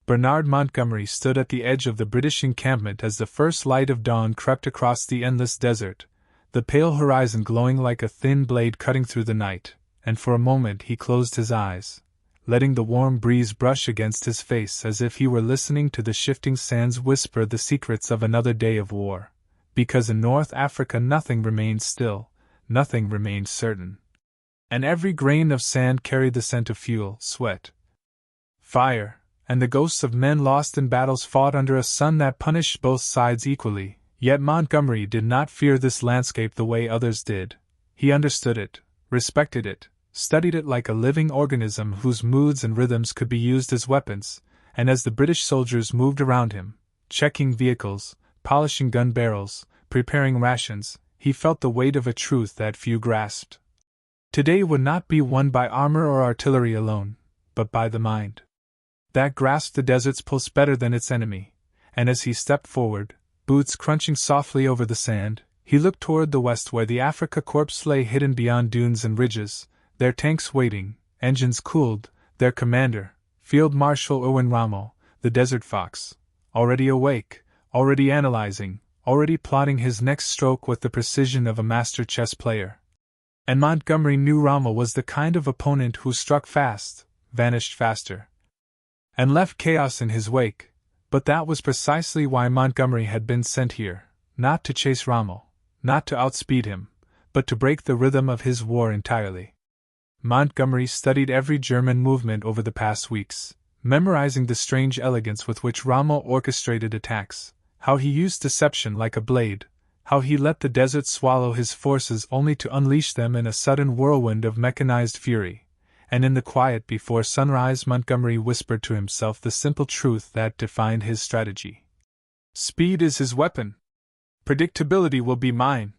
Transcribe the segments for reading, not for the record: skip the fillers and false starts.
Bernard Montgomery stood at the edge of the British encampment as the first light of dawn crept across the endless desert, the pale horizon glowing like a thin blade cutting through the night, and for a moment he closed his eyes, letting the warm breeze brush against his face as if he were listening to the shifting sands whisper the secrets of another day of war. Because in North Africa nothing remained still, nothing remained certain. And every grain of sand carried the scent of fuel, sweat, fire, and the ghosts of men lost in battles fought under a sun that punished both sides equally. Yet Montgomery did not fear this landscape the way others did. He understood it, respected it, studied it like a living organism whose moods and rhythms could be used as weapons, and as the British soldiers moved around him, checking vehicles, polishing gun barrels, preparing rations, he felt the weight of a truth that few grasped. Today would not be won by armor or artillery alone, but by the mind. That grasped the desert's pulse better than its enemy, and as he stepped forward, boots crunching softly over the sand, he looked toward the west where the Afrika Korps lay hidden beyond dunes and ridges, their tanks waiting, engines cooled, their commander, Field Marshal Erwin Rommel, the Desert Fox, already awake, already analyzing, already plotting his next stroke with the precision of a master chess player. And Montgomery knew Rommel was the kind of opponent who struck fast, vanished faster, and left chaos in his wake. But that was precisely why Montgomery had been sent here, not to chase Rommel, not to outspeed him, but to break the rhythm of his war entirely. Montgomery studied every German movement over the past weeks, memorizing the strange elegance with which Rommel orchestrated attacks, how he used deception like a blade, how he let the desert swallow his forces only to unleash them in a sudden whirlwind of mechanized fury. And in the quiet before sunrise Montgomery whispered to himself the simple truth that defined his strategy. Speed is his weapon. Predictability will be mine.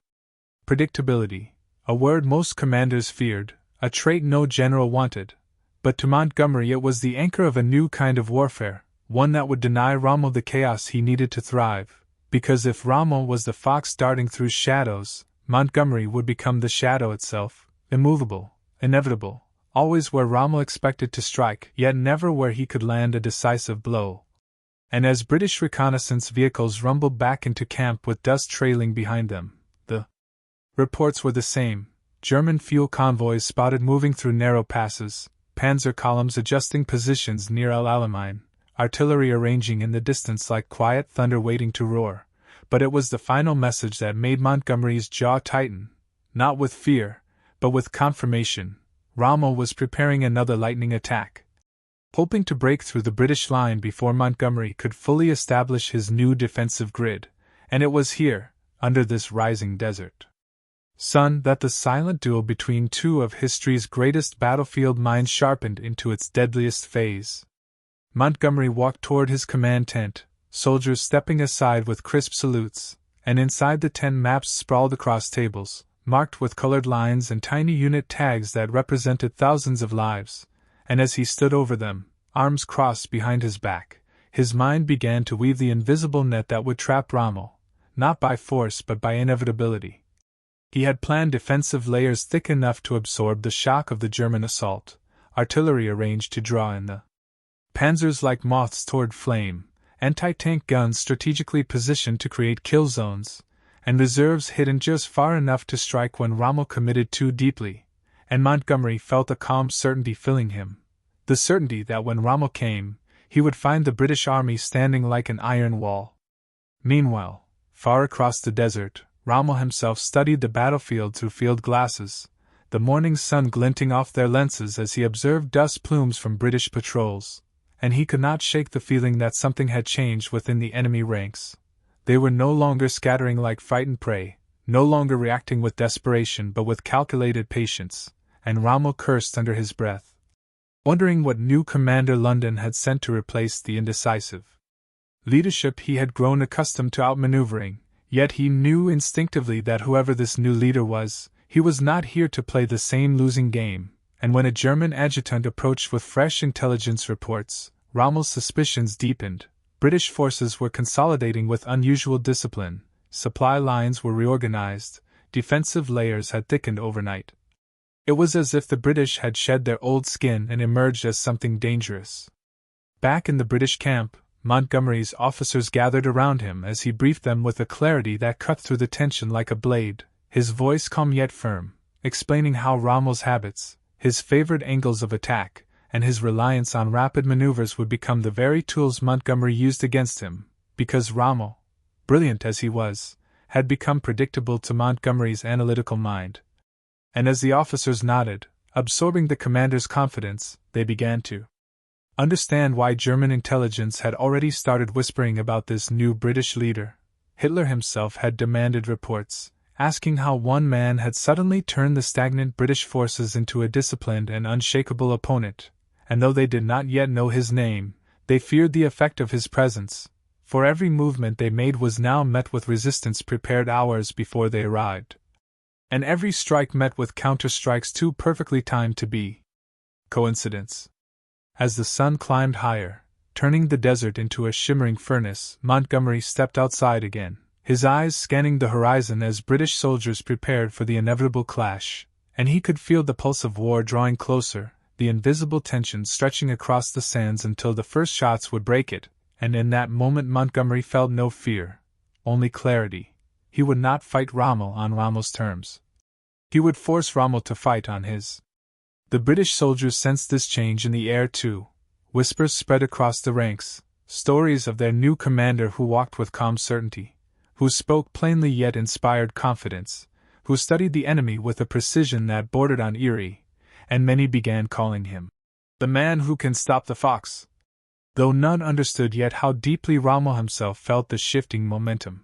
Predictability, a word most commanders feared, a trait no general wanted, but to Montgomery it was the anchor of a new kind of warfare, one that would deny Rommel the chaos he needed to thrive, because if Rommel was the fox darting through shadows, Montgomery would become the shadow itself, immovable, inevitable, always where Rommel expected to strike, yet never where he could land a decisive blow. And as British reconnaissance vehicles rumbled back into camp with dust trailing behind them, the reports were the same: German fuel convoys spotted moving through narrow passes, panzer columns adjusting positions near Alamein, artillery arranging in the distance like quiet thunder waiting to roar. But it was the final message that made Montgomery's jaw tighten, not with fear, but with confirmation. Rommel was preparing another lightning attack, hoping to break through the British line before Montgomery could fully establish his new defensive grid, and it was here, under this rising desert sun, that the silent duel between two of history's greatest battlefield minds sharpened into its deadliest phase. Montgomery walked toward his command tent, soldiers stepping aside with crisp salutes, and inside the tent maps sprawled across tables, marked with colored lines and tiny unit tags that represented thousands of lives, and as he stood over them, arms crossed behind his back, his mind began to weave the invisible net that would trap Rommel, not by force but by inevitability. He had planned defensive layers thick enough to absorb the shock of the German assault, artillery arranged to draw in the panzers like moths toward flame, anti-tank guns strategically positioned to create kill zones, and reserves hidden just far enough to strike when Rommel committed too deeply, and Montgomery felt a calm certainty filling him, the certainty that when Rommel came, he would find the British army standing like an iron wall. Meanwhile, far across the desert, Rommel himself studied the battlefield through field glasses, the morning sun glinting off their lenses as he observed dust plumes from British patrols, and he could not shake the feeling that something had changed within the enemy ranks. They were no longer scattering like frightened prey, no longer reacting with desperation but with calculated patience, and Rommel cursed under his breath, wondering what new commander London had sent to replace the indecisive leadership he had grown accustomed to outmaneuvering. Yet he knew instinctively that whoever this new leader was, he was not here to play the same losing game, and when a German adjutant approached with fresh intelligence reports, Rommel's suspicions deepened. British forces were consolidating with unusual discipline, supply lines were reorganized, defensive layers had thickened overnight. It was as if the British had shed their old skin and emerged as something dangerous. Back in the British camp, Montgomery's officers gathered around him as he briefed them with a clarity that cut through the tension like a blade, his voice calm yet firm, explaining how Rommel's habits, his favored angles of attack, and his reliance on rapid maneuvers would become the very tools Montgomery used against him, because Rommel, brilliant as he was, had become predictable to Montgomery's analytical mind. And as the officers nodded, absorbing the commander's confidence, they began to understand why German intelligence had already started whispering about this new British leader. Hitler himself had demanded reports, asking how one man had suddenly turned the stagnant British forces into a disciplined and unshakable opponent, and though they did not yet know his name, they feared the effect of his presence, for every movement they made was now met with resistance prepared hours before they arrived. And every strike met with counter-strikes too perfectly timed to be coincidence. As the sun climbed higher, turning the desert into a shimmering furnace, Montgomery stepped outside again, his eyes scanning the horizon as British soldiers prepared for the inevitable clash, and he could feel the pulse of war drawing closer, the invisible tension stretching across the sands until the first shots would break it, and in that moment Montgomery felt no fear, only clarity. He would not fight Rommel on Rommel's terms. He would force Rommel to fight on his. The British soldiers sensed this change in the air too. Whispers spread across the ranks, stories of their new commander who walked with calm certainty, who spoke plainly yet inspired confidence, who studied the enemy with a precision that bordered on eerie, and many began calling him the man who can stop the fox, though none understood yet how deeply Rommel himself felt the shifting momentum.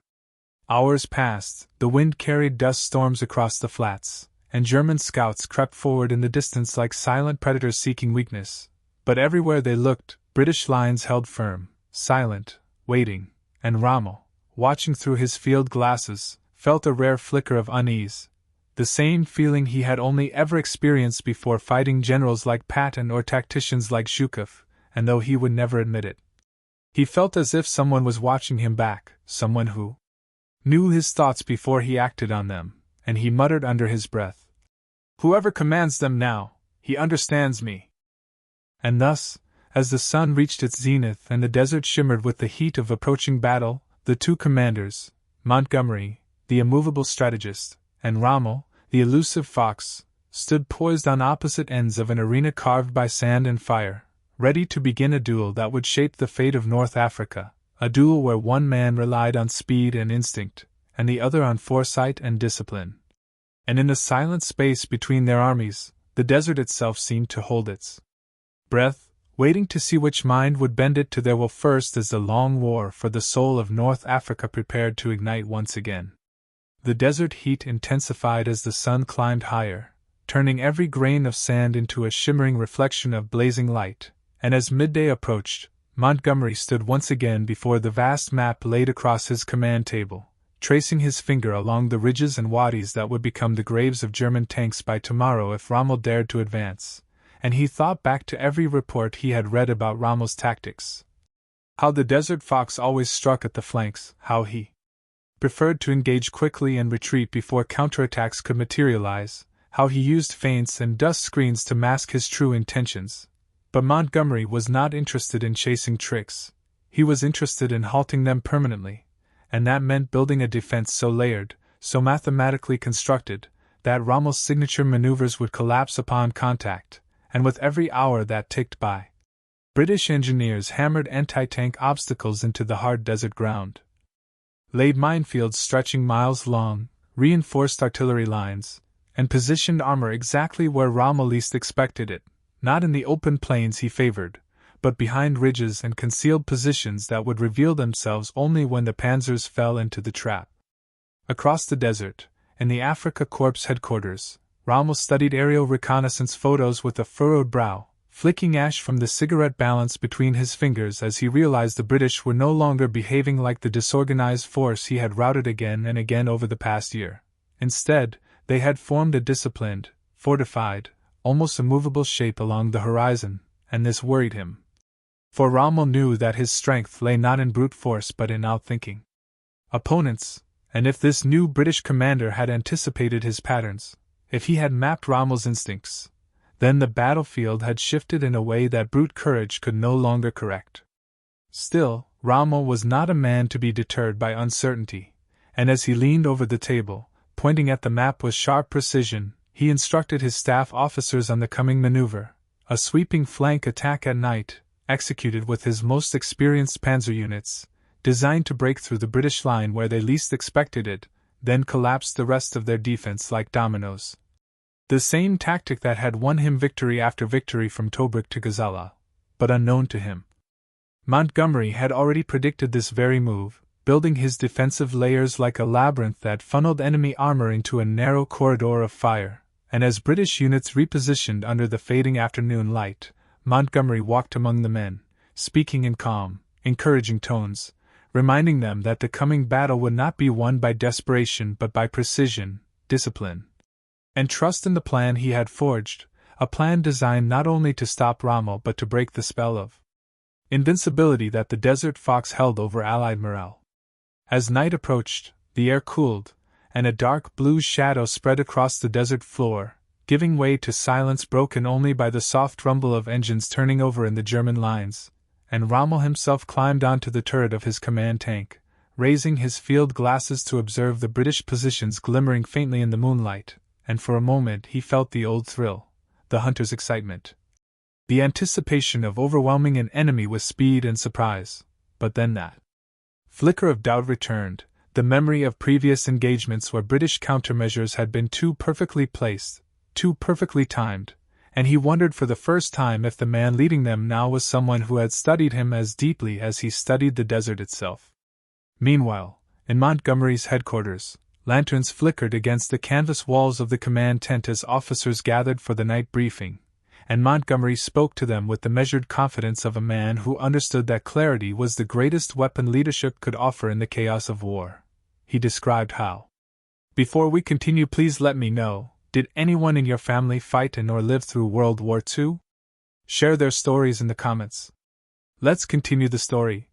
Hours passed, the wind carried dust storms across the flats, and German scouts crept forward in the distance like silent predators seeking weakness. But everywhere they looked, British lines held firm, silent, waiting, and Rommel, watching through his field glasses, felt a rare flicker of unease, the same feeling he had only ever experienced before fighting generals like Patton or tacticians like Zhukov, and though he would never admit it. He felt as if someone was watching him back, someone who knew his thoughts before he acted on them, and he muttered under his breath, "Whoever commands them now, he understands me." And thus, as the sun reached its zenith and the desert shimmered with the heat of approaching battle, the two commanders, Montgomery, the immovable strategist, and Rommel, the elusive fox, stood poised on opposite ends of an arena carved by sand and fire, ready to begin a duel that would shape the fate of North Africa, a duel where one man relied on speed and instinct, and the other on foresight and discipline. And in the silent space between their armies, the desert itself seemed to hold its breath, waiting to see which mind would bend it to their will first as the long war for the soul of North Africa prepared to ignite once again. The desert heat intensified as the sun climbed higher, turning every grain of sand into a shimmering reflection of blazing light, and as midday approached, Montgomery stood once again before the vast map laid across his command table, tracing his finger along the ridges and wadis that would become the graves of German tanks by tomorrow if Rommel dared to advance, and he thought back to every report he had read about Rommel's tactics. How the desert fox always struck at the flanks, how he preferred to engage quickly and retreat before counterattacks could materialize, how he used feints and dust screens to mask his true intentions. But Montgomery was not interested in chasing tricks, he was interested in halting them permanently, and that meant building a defense so layered, so mathematically constructed, that Rommel's signature maneuvers would collapse upon contact, and with every hour that ticked by, British engineers hammered anti-tank obstacles into the hard desert ground, laid minefields stretching miles long, reinforced artillery lines, and positioned armor exactly where Rommel least expected it, not in the open plains he favored, but behind ridges and concealed positions that would reveal themselves only when the panzers fell into the trap. Across the desert, in the Afrika Korps headquarters, Rommel studied aerial reconnaissance photos with a furrowed brow, flicking ash from the cigarette balance between his fingers as he realized the British were no longer behaving like the disorganized force he had routed again and again over the past year. Instead, they had formed a disciplined, fortified, almost immovable shape along the horizon, and this worried him. For Rommel knew that his strength lay not in brute force but in outthinking opponents, and if this new British commander had anticipated his patterns, if he had mapped Rommel's instincts, Then the battlefield had shifted in a way that brute courage could no longer correct. Still, Rommel was not a man to be deterred by uncertainty, and as he leaned over the table, pointing at the map with sharp precision, he instructed his staff officers on the coming maneuver, a sweeping flank attack at night, executed with his most experienced panzer units, designed to break through the British line where they least expected it, then collapse the rest of their defense like dominoes. The same tactic that had won him victory after victory from Tobruk to Gazala, but unknown to him. Montgomery had already predicted this very move, building his defensive layers like a labyrinth that funneled enemy armor into a narrow corridor of fire, and as British units repositioned under the fading afternoon light, Montgomery walked among the men, speaking in calm, encouraging tones, reminding them that the coming battle would not be won by desperation but by precision, discipline, and trust in the plan he had forged, a plan designed not only to stop Rommel but to break the spell of invincibility that the Desert Fox held over Allied morale. As night approached, the air cooled, and a dark blue shadow spread across the desert floor, giving way to silence broken only by the soft rumble of engines turning over in the German lines, and Rommel himself climbed onto the turret of his command tank, raising his field glasses to observe the British positions glimmering faintly in the moonlight, and for a moment he felt the old thrill, the hunter's excitement, the anticipation of overwhelming an enemy with speed and surprise. But then that flicker of doubt returned, the memory of previous engagements where British countermeasures had been too perfectly placed, too perfectly timed, and he wondered for the first time if the man leading them now was someone who had studied him as deeply as he studied the desert itself. Meanwhile, in Montgomery's headquarters, lanterns flickered against the canvas walls of the command tent as officers gathered for the night briefing, and Montgomery spoke to them with the measured confidence of a man who understood that clarity was the greatest weapon leadership could offer in the chaos of war. He described how, "Before we continue, please let me know, did anyone in your family fight in or live through World War II? Share their stories in the comments. Let's continue the story.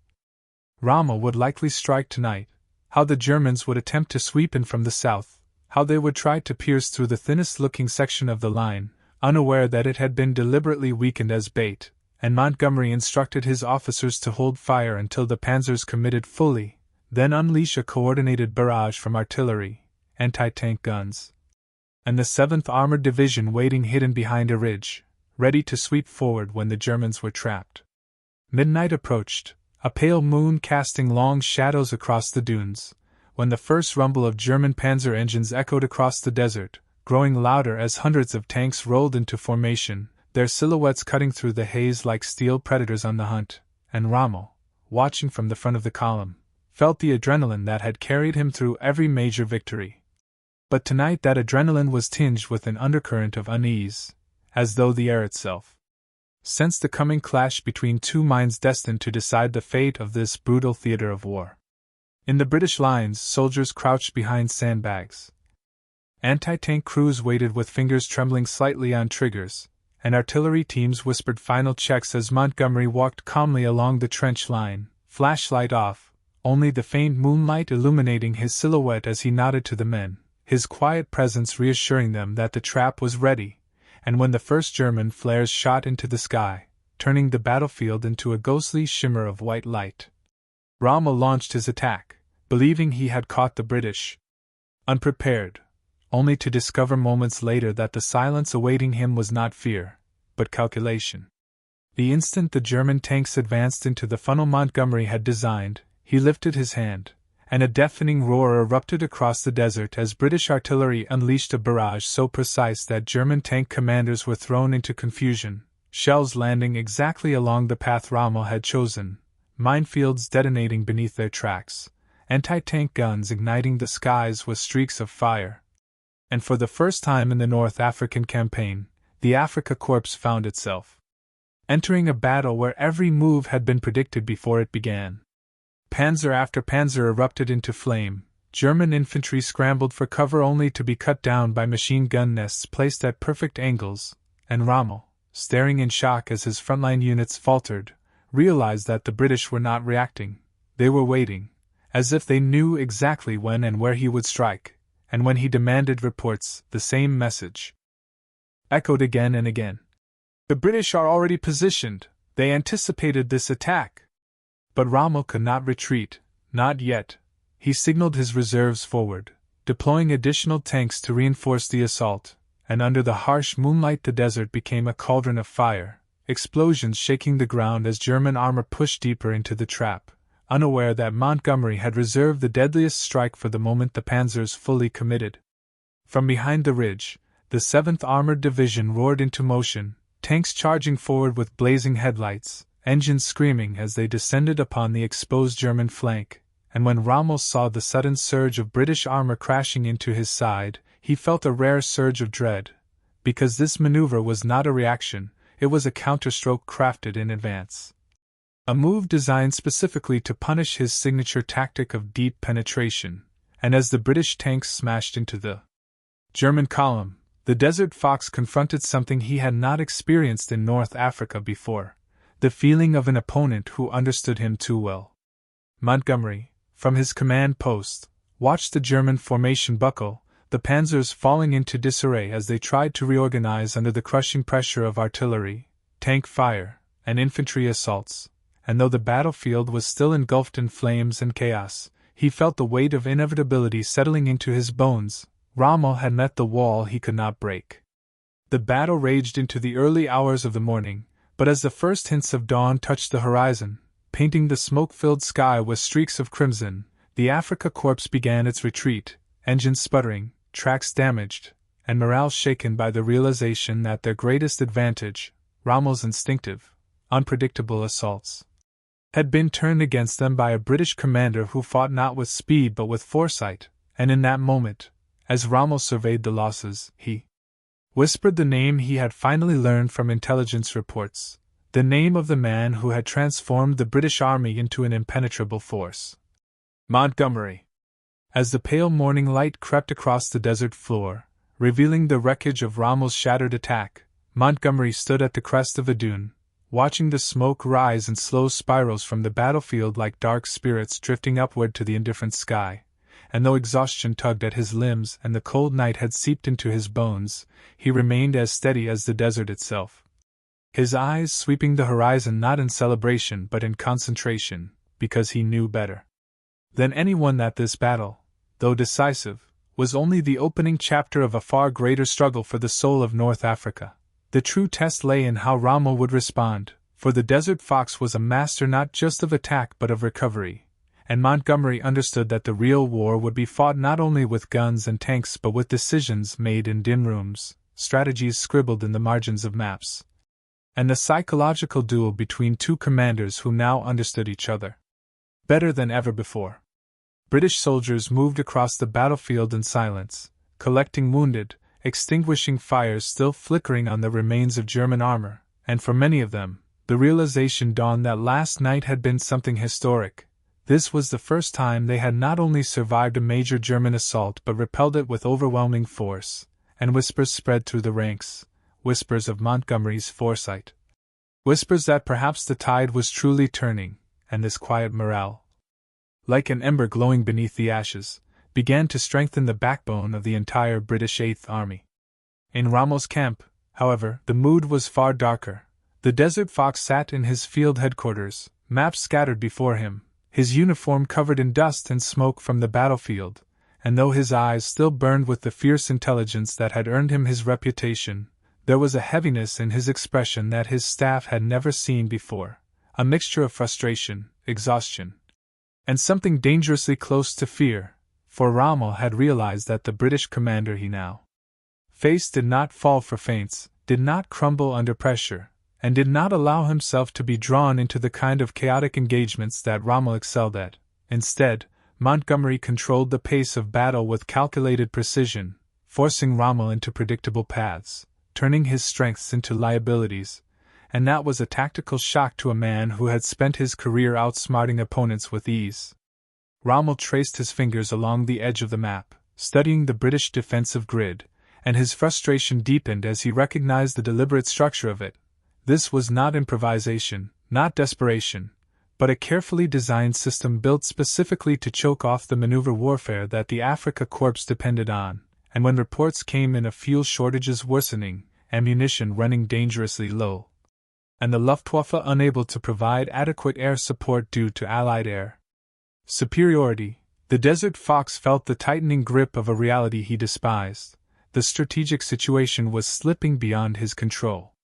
Rommel would likely strike tonight, how the Germans would attempt to sweep in from the south, how they would try to pierce through the thinnest-looking section of the line, unaware that it had been deliberately weakened as bait, and Montgomery instructed his officers to hold fire until the panzers committed fully, then unleash a coordinated barrage from artillery, anti-tank guns, and the 7th Armored Division waiting hidden behind a ridge, ready to sweep forward when the Germans were trapped. Midnight approached, a pale moon casting long shadows across the dunes, when the first rumble of German panzer engines echoed across the desert, growing louder as hundreds of tanks rolled into formation, their silhouettes cutting through the haze like steel predators on the hunt, and Rommel, watching from the front of the column, felt the adrenaline that had carried him through every major victory. But tonight that adrenaline was tinged with an undercurrent of unease, as though the air itself sensed the coming clash between two minds destined to decide the fate of this brutal theater of war. In the British lines, soldiers crouched behind sandbags. Anti-tank crews waited with fingers trembling slightly on triggers, and artillery teams whispered final checks as Montgomery walked calmly along the trench line, flashlight off, only the faint moonlight illuminating his silhouette as he nodded to the men, his quiet presence reassuring them that the trap was ready, and when the first German flares shot into the sky, turning the battlefield into a ghostly shimmer of white light, Rommel launched his attack, believing he had caught the British unprepared, only to discover moments later that the silence awaiting him was not fear, but calculation. The instant the German tanks advanced into the funnel Montgomery had designed, he lifted his hand, and a deafening roar erupted across the desert as British artillery unleashed a barrage so precise that German tank commanders were thrown into confusion, shells landing exactly along the path Rommel had chosen, minefields detonating beneath their tracks, anti-tank guns igniting the skies with streaks of fire. And for the first time in the North African campaign, the Afrika Korps found itself entering a battle where every move had been predicted before it began. Panzer after panzer erupted into flame, German infantry scrambled for cover only to be cut down by machine gun nests placed at perfect angles, and Rommel, staring in shock as his frontline units faltered, realized that the British were not reacting, they were waiting, as if they knew exactly when and where he would strike, and when he demanded reports, the same message echoed again and again. The British are already positioned, they anticipated this attack. But Rommel could not retreat, not yet. He signaled his reserves forward, deploying additional tanks to reinforce the assault, and under the harsh moonlight the desert became a cauldron of fire, explosions shaking the ground as German armor pushed deeper into the trap, unaware that Montgomery had reserved the deadliest strike for the moment the panzers fully committed. From behind the ridge, the 7th Armored Division roared into motion, tanks charging forward with blazing headlights, engines screaming as they descended upon the exposed German flank, and when Rommel saw the sudden surge of British armor crashing into his side, he felt a rare surge of dread, because this maneuver was not a reaction, it was a counterstroke crafted in advance. A move designed specifically to punish his signature tactic of deep penetration, and as the British tanks smashed into the German column, the Desert Fox confronted something he had not experienced in North Africa before, the feeling of an opponent who understood him too well. Montgomery, from his command post, watched the German formation buckle, the panzers falling into disarray as they tried to reorganize under the crushing pressure of artillery, tank fire, and infantry assaults, and though the battlefield was still engulfed in flames and chaos, he felt the weight of inevitability settling into his bones. Rommel had met the wall he could not break. The battle raged into the early hours of the morning, but as the first hints of dawn touched the horizon, painting the smoke-filled sky with streaks of crimson, the Afrika Korps began its retreat, engines sputtering, tracks damaged, and morale shaken by the realization that their greatest advantage, Rommel's instinctive, unpredictable assaults, had been turned against them by a British commander who fought not with speed but with foresight, and in that moment, as Rommel surveyed the losses, he whispered the name he had finally learned from intelligence reports, the name of the man who had transformed the British Army into an impenetrable force. Montgomery. As the pale morning light crept across the desert floor, revealing the wreckage of Rommel's shattered attack, Montgomery stood at the crest of a dune, watching the smoke rise in slow spirals from the battlefield like dark spirits drifting upward to the indifferent sky. And though exhaustion tugged at his limbs and the cold night had seeped into his bones, he remained as steady as the desert itself. His eyes sweeping the horizon not in celebration but in concentration, because he knew better than anyone that this battle, though decisive, was only the opening chapter of a far greater struggle for the soul of North Africa. The true test lay in how Rommel would respond, for the Desert Fox was a master not just of attack but of recovery. And Montgomery understood that the real war would be fought not only with guns and tanks but with decisions made in dim rooms, strategies scribbled in the margins of maps, and the psychological duel between two commanders who now understood each other better than ever before. British soldiers moved across the battlefield in silence, collecting wounded, extinguishing fires still flickering on the remains of German armor, and for many of them, the realization dawned that last night had been something historic. This was the first time they had not only survived a major German assault but repelled it with overwhelming force, and whispers spread through the ranks, whispers of Montgomery's foresight. Whispers that perhaps the tide was truly turning, and this quiet morale, like an ember glowing beneath the ashes, began to strengthen the backbone of the entire British 8th Army. In Rommel's camp, however, the mood was far darker. The Desert Fox sat in his field headquarters, maps scattered before him, his uniform covered in dust and smoke from the battlefield, and though his eyes still burned with the fierce intelligence that had earned him his reputation, there was a heaviness in his expression that his staff had never seen before, a mixture of frustration, exhaustion, and something dangerously close to fear, for Rommel had realized that the British commander he now faced did not fall for feints, did not crumble under pressure, and did not allow himself to be drawn into the kind of chaotic engagements that Rommel excelled at. Instead, Montgomery controlled the pace of battle with calculated precision, forcing Rommel into predictable paths, turning his strengths into liabilities, and that was a tactical shock to a man who had spent his career outsmarting opponents with ease. Rommel traced his fingers along the edge of the map, studying the British defensive grid, and his frustration deepened as he recognized the deliberate structure of it. This was not improvisation, not desperation, but a carefully designed system built specifically to choke off the maneuver warfare that the Afrika Korps depended on, and when reports came in of fuel shortages worsening, ammunition running dangerously low, and the Luftwaffe unable to provide adequate air support due to Allied air superiority. The Desert Fox felt the tightening grip of a reality he despised. The strategic situation was slipping beyond his control.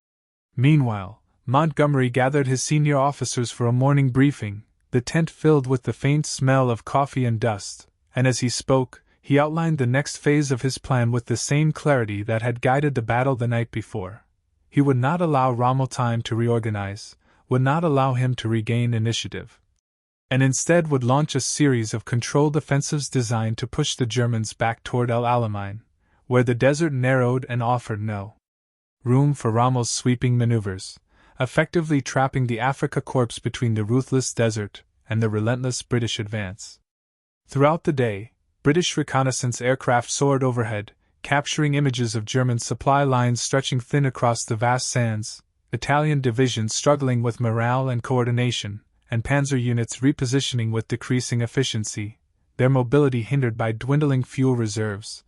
Meanwhile, Montgomery gathered his senior officers for a morning briefing, the tent filled with the faint smell of coffee and dust, and as he spoke, he outlined the next phase of his plan with the same clarity that had guided the battle the night before. He would not allow Rommel time to reorganize, would not allow him to regain initiative, and instead would launch a series of controlled offensives designed to push the Germans back toward Alamein, where the desert narrowed and offered no room for Rommel's sweeping maneuvers, effectively trapping the Afrika Korps between the ruthless desert and the relentless British advance. Throughout the day, British reconnaissance aircraft soared overhead, capturing images of German supply lines stretching thin across the vast sands, Italian divisions struggling with morale and coordination, and panzer units repositioning with decreasing efficiency, their mobility hindered by dwindling fuel reserves,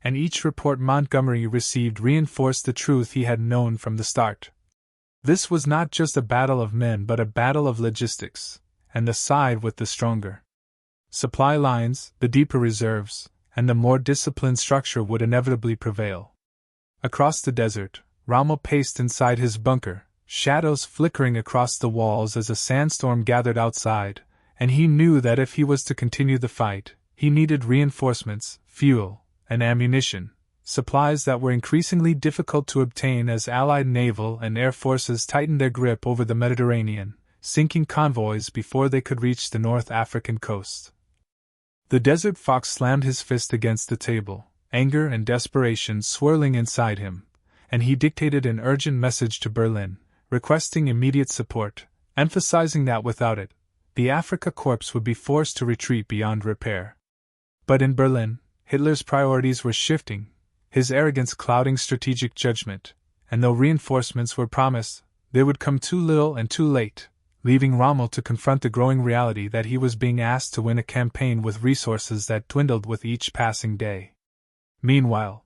and each report Montgomery received reinforced the truth he had known from the start. This was not just a battle of men but a battle of logistics, and the side with the stronger supply lines, the deeper reserves, and the more disciplined structure would inevitably prevail. Across the desert, Rommel paced inside his bunker, shadows flickering across the walls as a sandstorm gathered outside, and he knew that if he was to continue the fight, he needed reinforcements, fuel, and ammunition, supplies that were increasingly difficult to obtain as Allied naval and air forces tightened their grip over the Mediterranean, sinking convoys before they could reach the North African coast. The Desert Fox slammed his fist against the table, anger and desperation swirling inside him, and he dictated an urgent message to Berlin, requesting immediate support, emphasizing that without it, the Afrika Korps would be forced to retreat beyond repair. But in Berlin, Hitler's priorities were shifting, his arrogance clouding strategic judgment, and though reinforcements were promised, they would come too little and too late, leaving Rommel to confront the growing reality that he was being asked to win a campaign with resources that dwindled with each passing day. Meanwhile,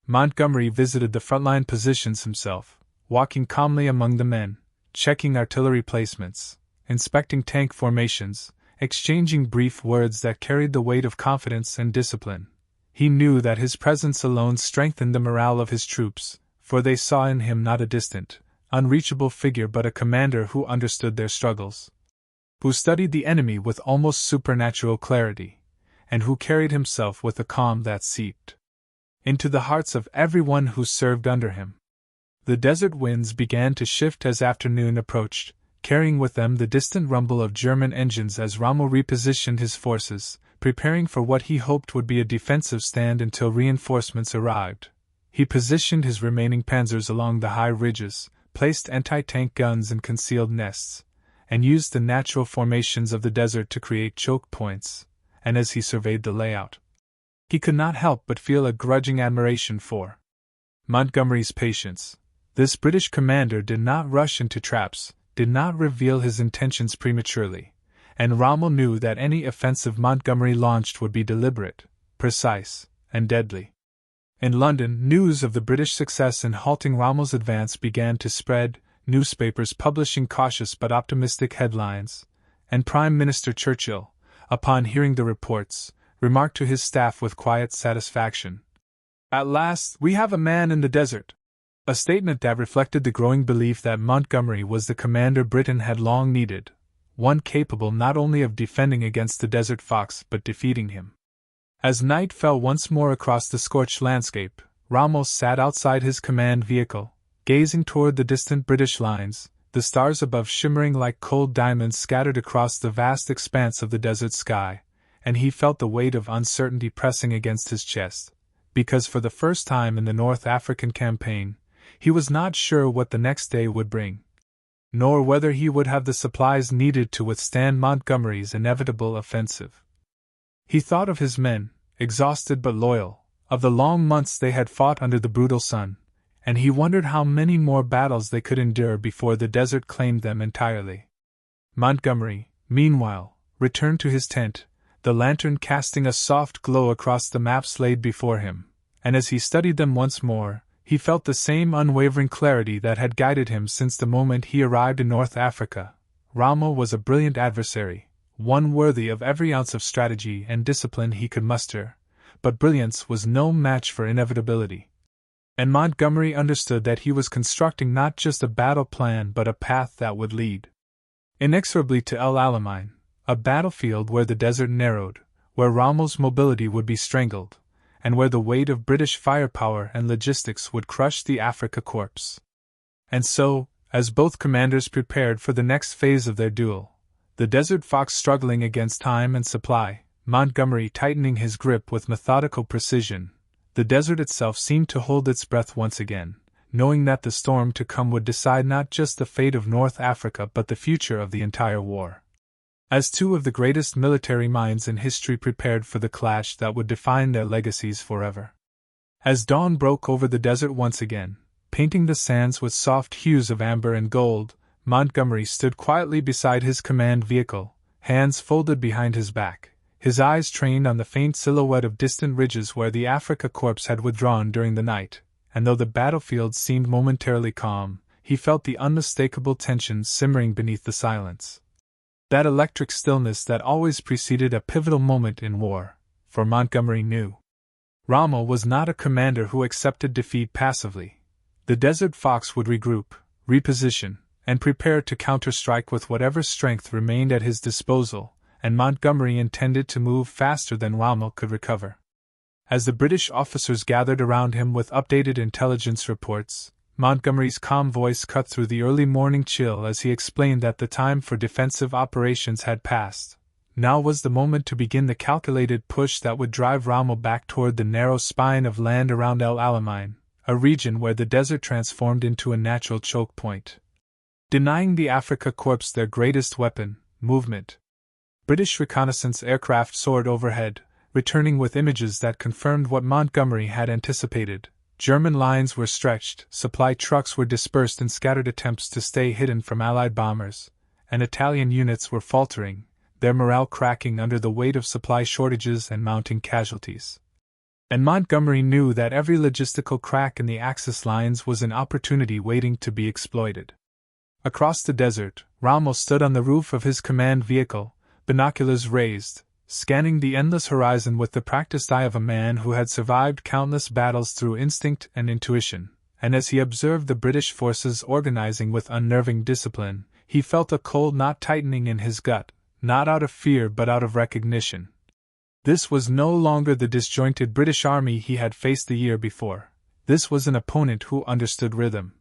Montgomery visited the frontline positions himself, walking calmly among the men, checking artillery placements, inspecting tank formations, exchanging brief words that carried the weight of confidence and discipline. He knew that his presence alone strengthened the morale of his troops, for they saw in him not a distant, unreachable figure but a commander who understood their struggles, who studied the enemy with almost supernatural clarity, and who carried himself with a calm that seeped into the hearts of everyone who served under him. The desert winds began to shift as afternoon approached, carrying with them the distant rumble of German engines as Rommel repositioned his forces, preparing for what he hoped would be a defensive stand until reinforcements arrived. He positioned his remaining panzers along the high ridges, placed anti-tank guns in concealed nests, and used the natural formations of the desert to create choke points, and as he surveyed the layout, he could not help but feel a grudging admiration for Montgomery's patience. This British commander did not rush into traps, did not reveal his intentions prematurely, and Rommel knew that any offensive Montgomery launched would be deliberate, precise, and deadly. In London, news of the British success in halting Rommel's advance began to spread, newspapers publishing cautious but optimistic headlines, and Prime Minister Churchill, upon hearing the reports, remarked to his staff with quiet satisfaction, "At last, we have a man in the desert," a statement that reflected the growing belief that Montgomery was the commander Britain had long needed, one capable not only of defending against the Desert Fox but defeating him. As night fell once more across the scorched landscape, Rommel sat outside his command vehicle, gazing toward the distant British lines, the stars above shimmering like cold diamonds scattered across the vast expanse of the desert sky, and he felt the weight of uncertainty pressing against his chest, because for the first time in the North African campaign, he was not sure what the next day would bring, nor whether he would have the supplies needed to withstand Montgomery's inevitable offensive. He thought of his men, exhausted but loyal, of the long months they had fought under the brutal sun, and he wondered how many more battles they could endure before the desert claimed them entirely. Montgomery, meanwhile, returned to his tent, the lantern casting a soft glow across the maps laid before him, and as he studied them once more, He felt the same unwavering clarity that had guided him since the moment he arrived in North Africa. Rommel was a brilliant adversary, one worthy of every ounce of strategy and discipline he could muster, but brilliance was no match for inevitability. And Montgomery understood that he was constructing not just a battle plan but a path that would lead inexorably to El Alamein, a battlefield where the desert narrowed, where Rommel's mobility would be strangled, and where the weight of British firepower and logistics would crush the Afrika Korps. And so, as both commanders prepared for the next phase of their duel, the Desert Fox struggling against time and supply, Montgomery tightening his grip with methodical precision, the desert itself seemed to hold its breath once again, knowing that the storm to come would decide not just the fate of North Africa but the future of the entire war. As two of the greatest military minds in history prepared for the clash that would define their legacies forever. As dawn broke over the desert once again, painting the sands with soft hues of amber and gold, Montgomery stood quietly beside his command vehicle, hands folded behind his back, his eyes trained on the faint silhouette of distant ridges where the Afrika Korps had withdrawn during the night, and though the battlefield seemed momentarily calm, he felt the unmistakable tension simmering beneath the silence. That electric stillness that always preceded a pivotal moment in war, for Montgomery knew. Rommel was not a commander who accepted defeat passively. The Desert Fox would regroup, reposition, and prepare to counterstrike with whatever strength remained at his disposal, and Montgomery intended to move faster than Rommel could recover. As the British officers gathered around him with updated intelligence reports, Montgomery's calm voice cut through the early morning chill as he explained that the time for defensive operations had passed. Now was the moment to begin the calculated push that would drive Rommel back toward the narrow spine of land around El Alamein, a region where the desert transformed into a natural choke point, denying the Afrika Korps their greatest weapon, movement. British reconnaissance aircraft soared overhead, returning with images that confirmed what Montgomery had anticipated. German lines were stretched, supply trucks were dispersed in scattered attempts to stay hidden from Allied bombers, and Italian units were faltering, their morale cracking under the weight of supply shortages and mounting casualties. And Montgomery knew that every logistical crack in the Axis lines was an opportunity waiting to be exploited. Across the desert, Rommel stood on the roof of his command vehicle, binoculars raised, scanning the endless horizon with the practiced eye of a man who had survived countless battles through instinct and intuition, and as he observed the British forces organizing with unnerving discipline, he felt a cold knot tightening in his gut, not out of fear but out of recognition. This was no longer the disjointed British army he had faced the year before. This was an opponent who understood rhythm,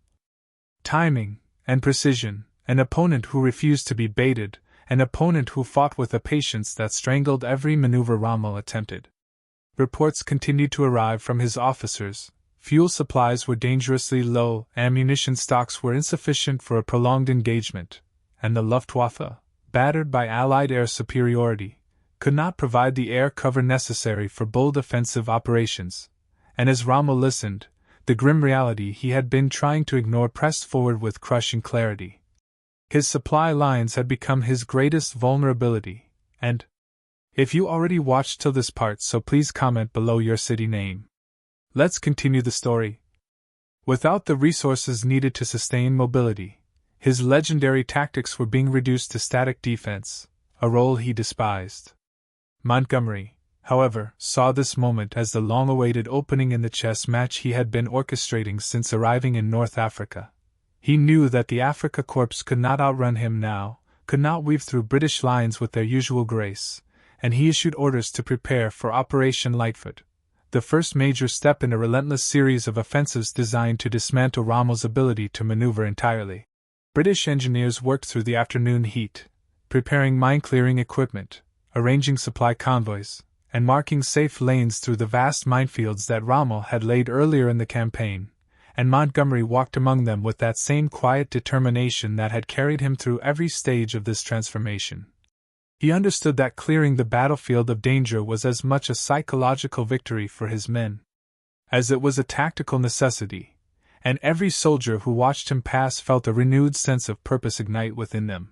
timing, and precision, an opponent who refused to be baited, an opponent who fought with a patience that strangled every maneuver Rommel attempted. Reports continued to arrive from his officers. Fuel supplies were dangerously low, ammunition stocks were insufficient for a prolonged engagement, and the Luftwaffe, battered by Allied air superiority, could not provide the air cover necessary for bold offensive operations. And as Rommel listened, the grim reality he had been trying to ignore pressed forward with crushing clarity. His supply lines had become his greatest vulnerability, and if you already watched till this part, so please comment below your city name. Let's continue the story. Without the resources needed to sustain mobility, his legendary tactics were being reduced to static defense, a role he despised. Montgomery, however, saw this moment as the long-awaited opening in the chess match he had been orchestrating since arriving in North Africa. He knew that the Afrika Korps could not outrun him now, could not weave through British lines with their usual grace, and he issued orders to prepare for Operation Lightfoot, the first major step in a relentless series of offensives designed to dismantle Rommel's ability to maneuver entirely. British engineers worked through the afternoon heat, preparing mine-clearing equipment, arranging supply convoys, and marking safe lanes through the vast minefields that Rommel had laid earlier in the campaign. And Montgomery walked among them with that same quiet determination that had carried him through every stage of this transformation. He understood that clearing the battlefield of danger was as much a psychological victory for his men as it was a tactical necessity, and every soldier who watched him pass felt a renewed sense of purpose ignite within them.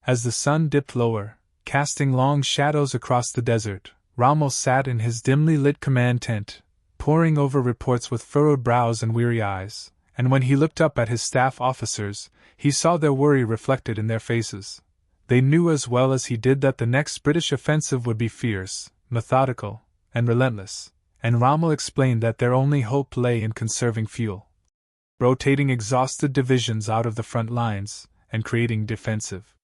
As the sun dipped lower, casting long shadows across the desert, Rommel sat in his dimly lit command tent, poring over reports with furrowed brows and weary eyes, and when he looked up at his staff officers, he saw their worry reflected in their faces. They knew as well as he did that the next British offensive would be fierce, methodical, and relentless, and Rommel explained that their only hope lay in conserving fuel, rotating exhausted divisions out of the front lines, and creating defensive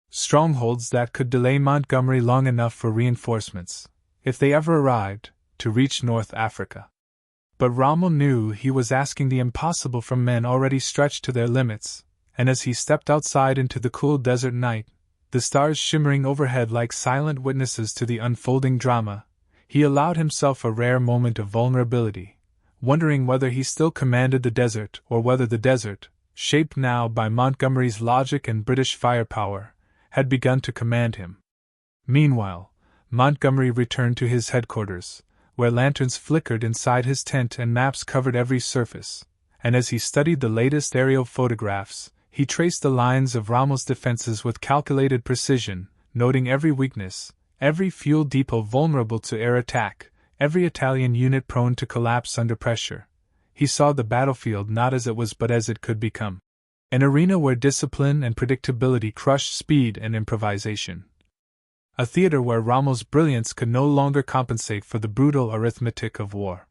strongholds that could delay Montgomery long enough for reinforcements, if they ever arrived, to reach North Africa. But Rommel knew he was asking the impossible from men already stretched to their limits, and as he stepped outside into the cool desert night, the stars shimmering overhead like silent witnesses to the unfolding drama, he allowed himself a rare moment of vulnerability, wondering whether he still commanded the desert or whether the desert, shaped now by Montgomery's logic and British firepower, had begun to command him. Meanwhile, Montgomery returned to his headquarters, where lanterns flickered inside his tent and maps covered every surface, and as he studied the latest aerial photographs, he traced the lines of Rommel's defenses with calculated precision, noting every weakness, every fuel depot vulnerable to air attack, every Italian unit prone to collapse under pressure. He saw the battlefield not as it was but as it could become. An arena where discipline and predictability crushed speed and improvisation. A theater where Rommel's brilliance could no longer compensate for the brutal arithmetic of war.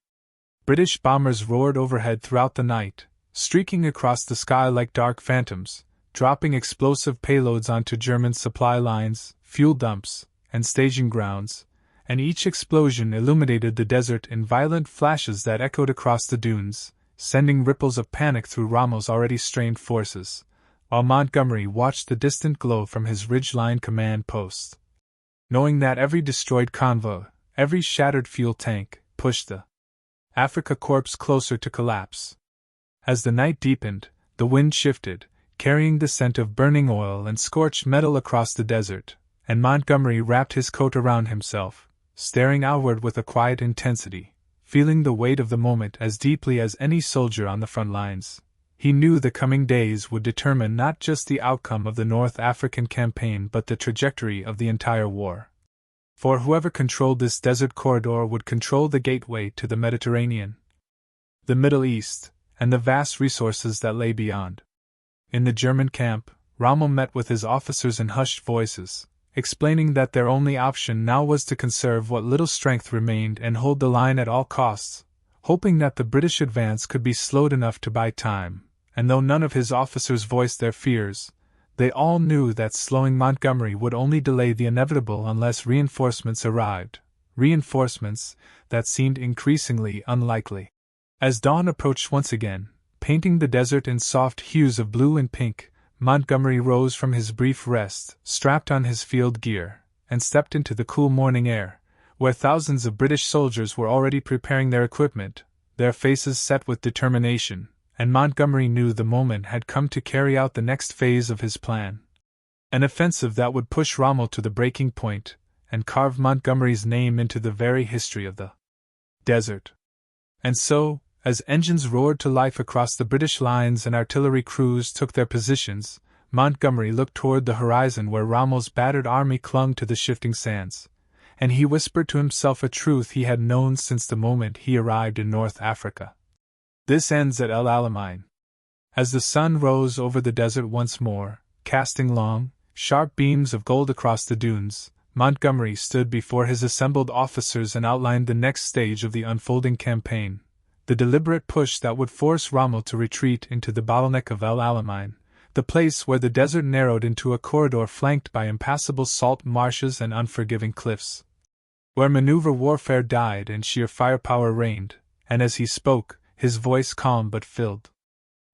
British bombers roared overhead throughout the night, streaking across the sky like dark phantoms, dropping explosive payloads onto German supply lines, fuel dumps, and staging grounds, and each explosion illuminated the desert in violent flashes that echoed across the dunes, sending ripples of panic through Rommel's already strained forces, while Montgomery watched the distant glow from his ridge-line command post, knowing that every destroyed convoy, every shattered fuel tank, pushed the Afrika Korps closer to collapse. As the night deepened, the wind shifted, carrying the scent of burning oil and scorched metal across the desert, and Montgomery wrapped his coat around himself, staring outward with a quiet intensity, feeling the weight of the moment as deeply as any soldier on the front lines. He knew the coming days would determine not just the outcome of the North African campaign but the trajectory of the entire war. For whoever controlled this desert corridor would control the gateway to the Mediterranean, the Middle East, and the vast resources that lay beyond. In the German camp, Rommel met with his officers in hushed voices, explaining that their only option now was to conserve what little strength remained and hold the line at all costs, hoping that the British advance could be slowed enough to buy time, and though none of his officers voiced their fears, they all knew that slowing Montgomery would only delay the inevitable unless reinforcements arrived, reinforcements that seemed increasingly unlikely. As dawn approached once again, painting the desert in soft hues of blue and pink, Montgomery rose from his brief rest, strapped on his field gear, and stepped into the cool morning air, where thousands of British soldiers were already preparing their equipment, their faces set with determination, and Montgomery knew the moment had come to carry out the next phase of his plan. An offensive that would push Rommel to the breaking point, and carve Montgomery's name into the very history of the desert. And so, as engines roared to life across the British lines and artillery crews took their positions, Montgomery looked toward the horizon where Rommel's battered army clung to the shifting sands, and he whispered to himself a truth he had known since the moment he arrived in North Africa. This ends at El Alamein. As the sun rose over the desert once more, casting long, sharp beams of gold across the dunes, Montgomery stood before his assembled officers and outlined the next stage of the unfolding campaign. The deliberate push that would force Rommel to retreat into the bottleneck of El Alamein, the place where the desert narrowed into a corridor flanked by impassable salt marshes and unforgiving cliffs, where maneuver warfare died and sheer firepower reigned, and as he spoke, his voice calm but filled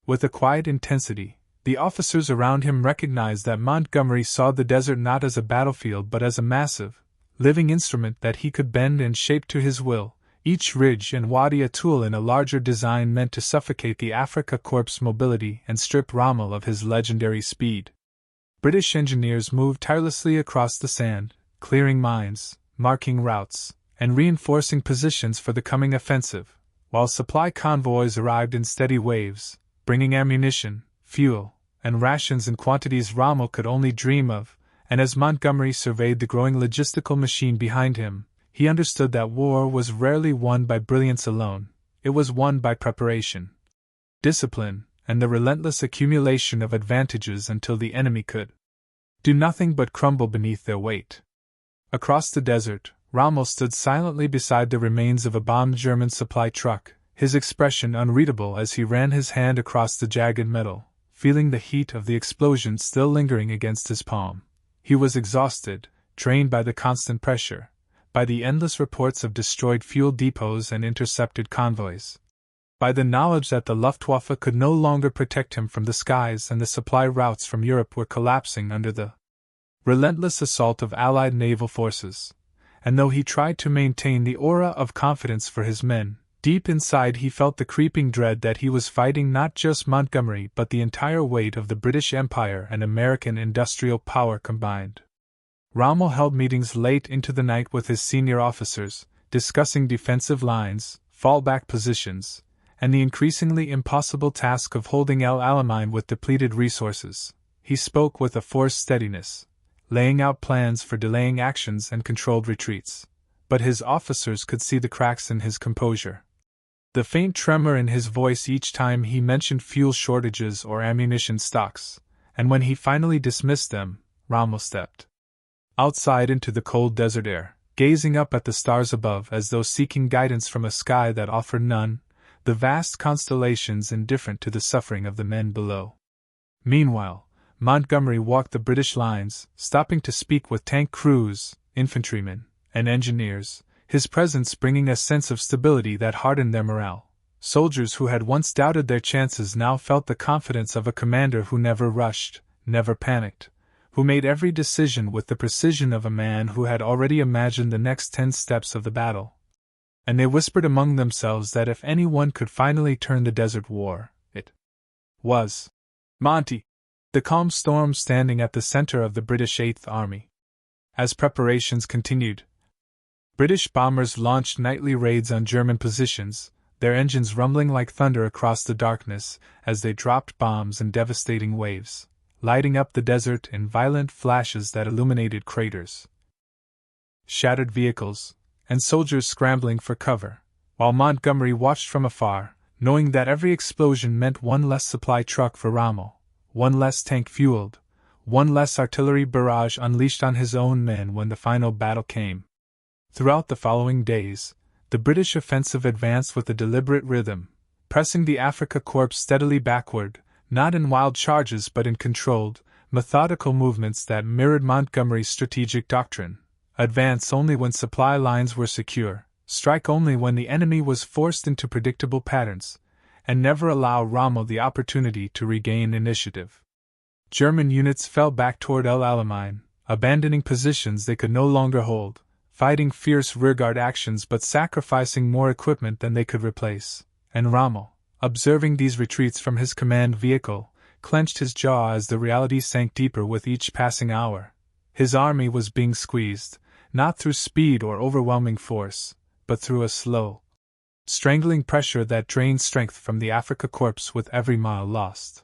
with a quiet intensity, the officers around him recognized that Montgomery saw the desert not as a battlefield but as a massive, living instrument that he could bend and shape to his will, each ridge and wadi a tool in a larger design meant to suffocate the Afrika Korps' mobility and strip Rommel of his legendary speed. British engineers moved tirelessly across the sand, clearing mines, marking routes, and reinforcing positions for the coming offensive, while supply convoys arrived in steady waves, bringing ammunition, fuel, and rations in quantities Rommel could only dream of, and as Montgomery surveyed the growing logistical machine behind him, He understood that war was rarely won by brilliance alone, it was won by preparation, discipline, and the relentless accumulation of advantages until the enemy could do nothing but crumble beneath their weight. Across the desert, Rommel stood silently beside the remains of a bombed German supply truck, his expression unreadable as he ran his hand across the jagged metal, feeling the heat of the explosion still lingering against his palm. He was exhausted, drained by the constant pressure, by the endless reports of destroyed fuel depots and intercepted convoys, by the knowledge that the Luftwaffe could no longer protect him from the skies and the supply routes from Europe were collapsing under the relentless assault of Allied naval forces. And though he tried to maintain the aura of confidence for his men, deep inside he felt the creeping dread that he was fighting not just Montgomery but the entire weight of the British Empire and American industrial power combined. Rommel held meetings late into the night with his senior officers, discussing defensive lines, fallback positions, and the increasingly impossible task of holding Alamein with depleted resources. He spoke with a forced steadiness, laying out plans for delaying actions and controlled retreats, but his officers could see the cracks in his composure. The faint tremor in his voice each time he mentioned fuel shortages or ammunition stocks, and when he finally dismissed them, Rommel stepped outside into the cold desert air, gazing up at the stars above as though seeking guidance from a sky that offered none, the vast constellations indifferent to the suffering of the men below. Meanwhile, Montgomery walked the British lines, stopping to speak with tank crews, infantrymen, and engineers, his presence bringing a sense of stability that hardened their morale. Soldiers who had once doubted their chances now felt the confidence of a commander who never rushed, never panicked, who made every decision with the precision of a man who had already imagined the next 10 steps of the battle. And they whispered among themselves that if anyone could finally turn the desert war, it was Monty, the calm storm standing at the center of the British Eighth Army. As preparations continued, British bombers launched nightly raids on German positions, their engines rumbling like thunder across the darkness as they dropped bombs in devastating waves, lighting up the desert in violent flashes that illuminated craters, shattered vehicles, and soldiers scrambling for cover, while Montgomery watched from afar, knowing that every explosion meant one less supply truck for Rommel, one less tank fueled, one less artillery barrage unleashed on his own men when the final battle came. Throughout the following days, the British offensive advanced with a deliberate rhythm, pressing the Afrika Korps steadily backward, not in wild charges but in controlled, methodical movements that mirrored Montgomery's strategic doctrine: advance only when supply lines were secure, strike only when the enemy was forced into predictable patterns, and never allow Rommel the opportunity to regain initiative. German units fell back toward El Alamein, abandoning positions they could no longer hold, fighting fierce rearguard actions but sacrificing more equipment than they could replace, and Rommel, observing these retreats from his command vehicle, clenched his jaw as the reality sank deeper with each passing hour. His army was being squeezed, not through speed or overwhelming force, but through a slow, strangling pressure that drained strength from the Afrika Korps with every mile lost.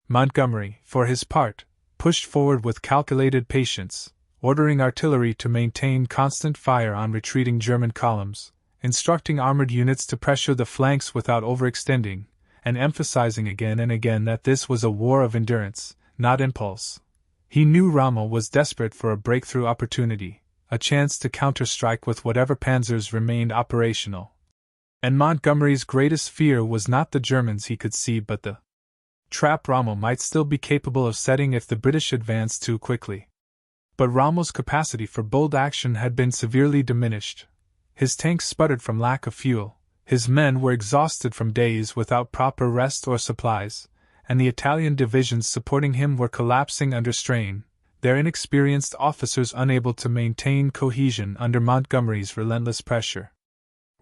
Montgomery, for his part, pushed forward with calculated patience, ordering artillery to maintain constant fire on retreating German columns, instructing armored units to pressure the flanks without overextending, and emphasizing again and again that this was a war of endurance, not impulse. He knew Rommel was desperate for a breakthrough opportunity, a chance to counterstrike with whatever panzers remained operational. And Montgomery's greatest fear was not the Germans he could see but the trap Rommel might still be capable of setting if the British advanced too quickly. But Rommel's capacity for bold action had been severely diminished. His tanks sputtered from lack of fuel, his men were exhausted from days without proper rest or supplies, and the Italian divisions supporting him were collapsing under strain, their inexperienced officers unable to maintain cohesion under Montgomery's relentless pressure.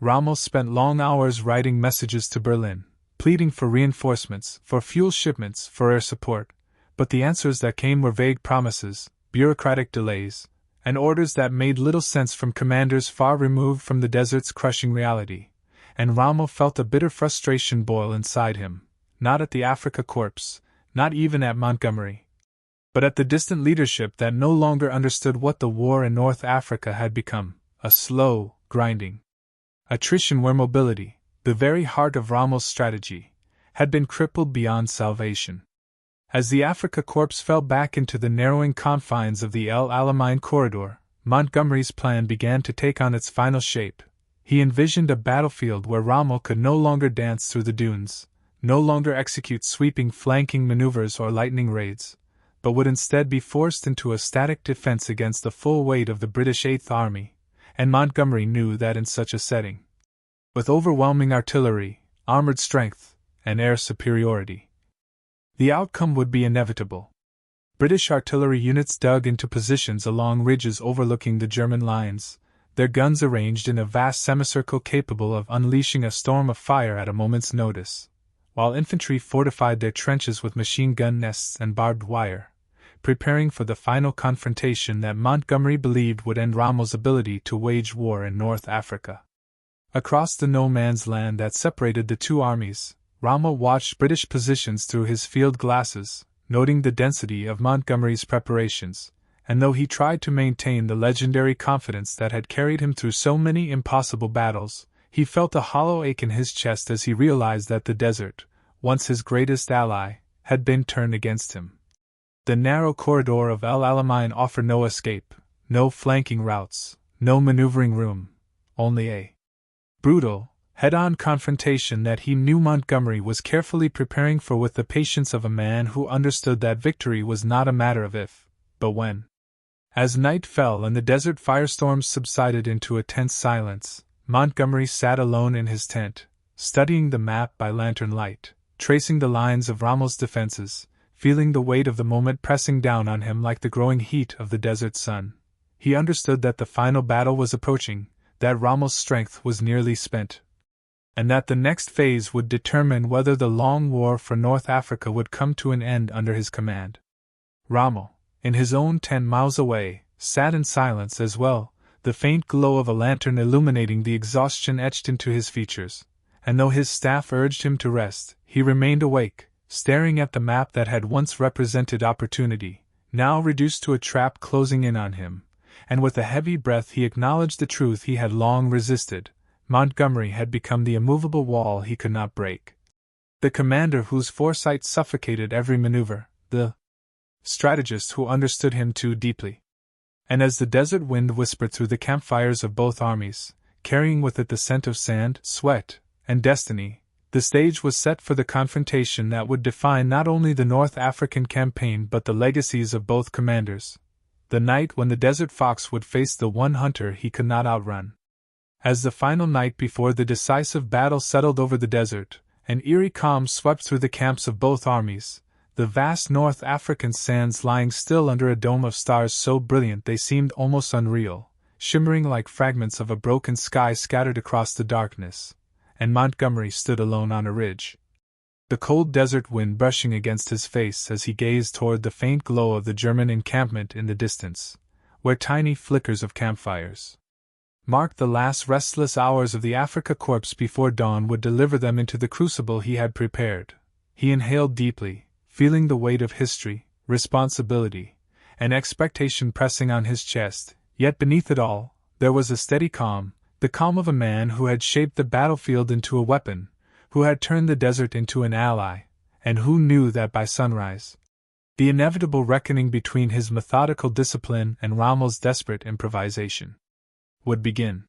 Rommel spent long hours writing messages to Berlin, pleading for reinforcements, for fuel shipments, for air support, but the answers that came were vague promises, bureaucratic delays, and orders that made little sense from commanders far removed from the desert's crushing reality, and Rommel felt a bitter frustration boil inside him, not at the Afrika Korps, not even at Montgomery, but at the distant leadership that no longer understood what the war in North Africa had become, a slow, grinding attrition where mobility, the very heart of Rommel's strategy, had been crippled beyond salvation. As the Afrika Korps fell back into the narrowing confines of the Alamein corridor, Montgomery's plan began to take on its final shape. He envisioned a battlefield where Rommel could no longer dance through the dunes, no longer execute sweeping flanking maneuvers or lightning raids, but would instead be forced into a static defense against the full weight of the British Eighth Army, and Montgomery knew that in such a setting, with overwhelming artillery, armored strength, and air superiority, the outcome would be inevitable. British artillery units dug into positions along ridges overlooking the German lines, their guns arranged in a vast semicircle capable of unleashing a storm of fire at a moment's notice, while infantry fortified their trenches with machine gun nests and barbed wire, preparing for the final confrontation that Montgomery believed would end Rommel's ability to wage war in North Africa. Across the no-man's land that separated the two armies, Rommel watched British positions through his field glasses, noting the density of Montgomery's preparations, and though he tried to maintain the legendary confidence that had carried him through so many impossible battles, he felt a hollow ache in his chest as he realized that the desert, once his greatest ally, had been turned against him. The narrow corridor of El Alamein offered no escape, no flanking routes, no maneuvering room, only a brutal, head-on confrontation that he knew Montgomery was carefully preparing for with the patience of a man who understood that victory was not a matter of if, but when. As night fell and the desert firestorms subsided into a tense silence, Montgomery sat alone in his tent, studying the map by lantern light, tracing the lines of Rommel's defenses, feeling the weight of the moment pressing down on him like the growing heat of the desert sun. He understood that the final battle was approaching, that Rommel's strength was nearly spent, and that the next phase would determine whether the long war for North Africa would come to an end under his command. Rommel, in his own 10 miles away, sat in silence as well, the faint glow of a lantern illuminating the exhaustion etched into his features, and though his staff urged him to rest, he remained awake, staring at the map that had once represented opportunity, now reduced to a trap closing in on him, and with a heavy breath he acknowledged the truth he had long resisted. Montgomery had become the immovable wall he could not break. The commander whose foresight suffocated every maneuver, the strategist who understood him too deeply. And as the desert wind whispered through the campfires of both armies, carrying with it the scent of sand, sweat, and destiny, the stage was set for the confrontation that would define not only the North African campaign but the legacies of both commanders. The night when the desert fox would face the one hunter he could not outrun. As the final night before the decisive battle settled over the desert, an eerie calm swept through the camps of both armies, the vast North African sands lying still under a dome of stars so brilliant they seemed almost unreal, shimmering like fragments of a broken sky scattered across the darkness, and Montgomery stood alone on a ridge, the cold desert wind brushing against his face as he gazed toward the faint glow of the German encampment in the distance, where tiny flickers of campfires marked the last restless hours of the Afrika Korps before dawn would deliver them into the crucible he had prepared. He inhaled deeply, feeling the weight of history, responsibility, and expectation pressing on his chest, yet beneath it all, there was a steady calm, the calm of a man who had shaped the battlefield into a weapon, who had turned the desert into an ally, and who knew that by sunrise, the inevitable reckoning between his methodical discipline and Rommel's desperate improvisation would begin.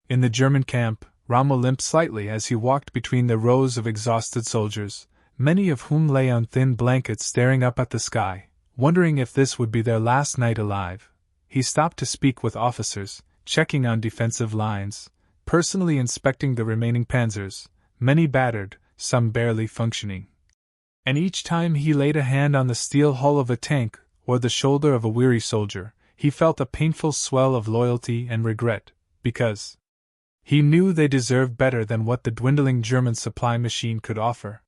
In the German camp, Rommel limped slightly as he walked between the rows of exhausted soldiers, many of whom lay on thin blankets staring up at the sky, wondering if this would be their last night alive. He stopped to speak with officers, checking on defensive lines, personally inspecting the remaining panzers, many battered, some barely functioning. And each time he laid a hand on the steel hull of a tank or the shoulder of a weary soldier, he felt a painful swell of loyalty and regret, because he knew they deserved better than what the dwindling German supply machine could offer.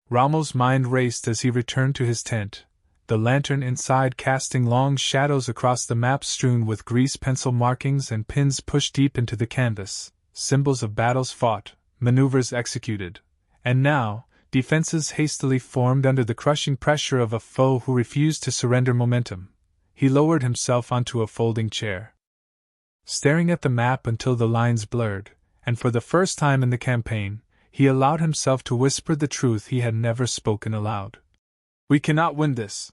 Rommel's mind raced as he returned to his tent, the lantern inside casting long shadows across the map strewn with grease pencil markings and pins pushed deep into the canvas, symbols of battles fought, maneuvers executed, and now, defenses hastily formed under the crushing pressure of a foe who refused to surrender momentum. He lowered himself onto a folding chair. staring at the map until the lines blurred, and for the first time in the campaign, he allowed himself to whisper the truth he had never spoken aloud. "We cannot win this."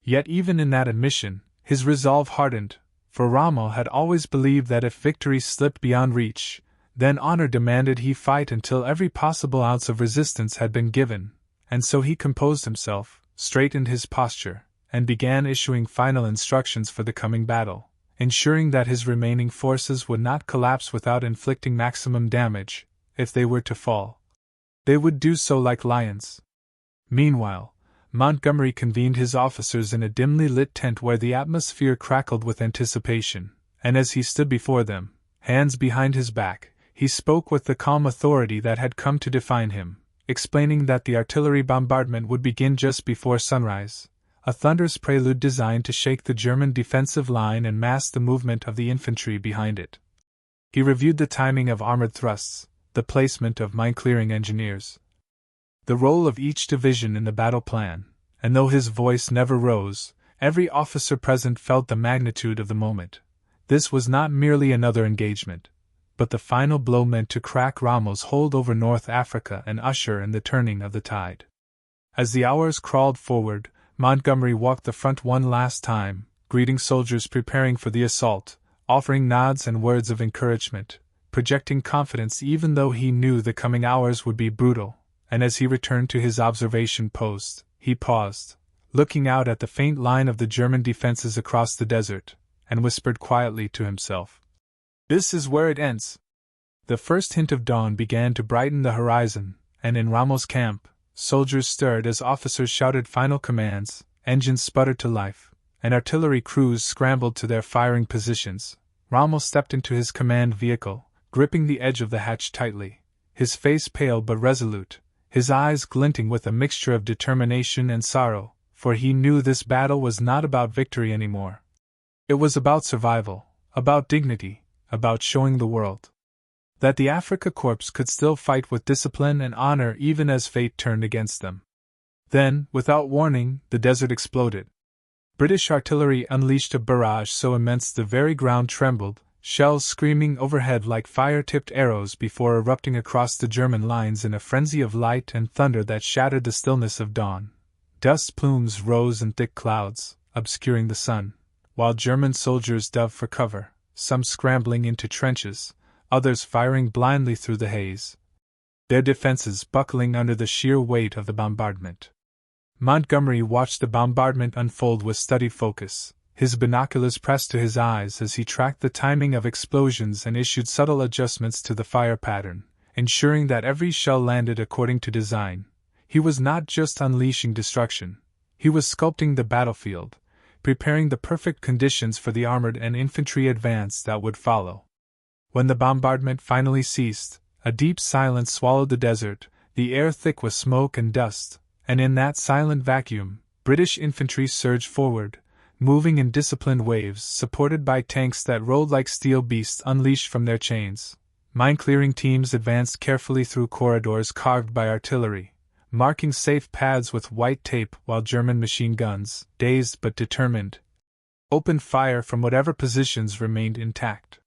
Yet even in that admission, his resolve hardened, for Rommel had always believed that if victory slipped beyond reach, then honor demanded he fight until every possible ounce of resistance had been given, and so he composed himself, straightened his posture, and began issuing final instructions for the coming battle, ensuring that his remaining forces would not collapse without inflicting maximum damage. If they were to fall, they would do so like lions. Meanwhile, Montgomery convened his officers in a dimly lit tent where the atmosphere crackled with anticipation, and as he stood before them, hands behind his back, he spoke with the calm authority that had come to define him, explaining that the artillery bombardment would begin just before sunrise, a thunderous prelude designed to shake the German defensive line and mask the movement of the infantry behind it. He reviewed the timing of armored thrusts, the placement of mine-clearing engineers, the role of each division in the battle plan, and though his voice never rose, every officer present felt the magnitude of the moment. This was not merely another engagement, but the final blow meant to crack Rommel's hold over North Africa and usher in the turning of the tide. As the hours crawled forward, Montgomery walked the front one last time, greeting soldiers preparing for the assault, offering nods and words of encouragement, projecting confidence even though he knew the coming hours would be brutal, and as he returned to his observation post, he paused, looking out at the faint line of the German defenses across the desert, and whispered quietly to himself, "This is where it ends." The first hint of dawn began to brighten the horizon, and in Rommel's camp, soldiers stirred as officers shouted final commands, engines sputtered to life, and artillery crews scrambled to their firing positions. Rommel stepped into his command vehicle, gripping the edge of the hatch tightly, his face pale but resolute, his eyes glinting with a mixture of determination and sorrow, for he knew this battle was not about victory anymore. It was about survival, about dignity, about showing the world that the Afrika Korps could still fight with discipline and honor even as fate turned against them. Then, without warning, the desert exploded. British artillery unleashed a barrage so immense the very ground trembled, shells screaming overhead like fire-tipped arrows before erupting across the German lines in a frenzy of light and thunder that shattered the stillness of dawn. Dust plumes rose in thick clouds, obscuring the sun, while German soldiers dove for cover, some scrambling into trenches, others firing blindly through the haze, their defenses buckling under the sheer weight of the bombardment. Montgomery watched the bombardment unfold with steady focus, his binoculars pressed to his eyes as he tracked the timing of explosions and issued subtle adjustments to the fire pattern, ensuring that every shell landed according to design. He was not just unleashing destruction, he was sculpting the battlefield, preparing the perfect conditions for the armored and infantry advance that would follow. When the bombardment finally ceased, a deep silence swallowed the desert, the air thick with smoke and dust, and in that silent vacuum, British infantry surged forward, moving in disciplined waves supported by tanks that rolled like steel beasts unleashed from their chains. Mine-clearing teams advanced carefully through corridors carved by artillery, marking safe paths with white tape while German machine guns, dazed but determined, opened fire from whatever positions remained intact.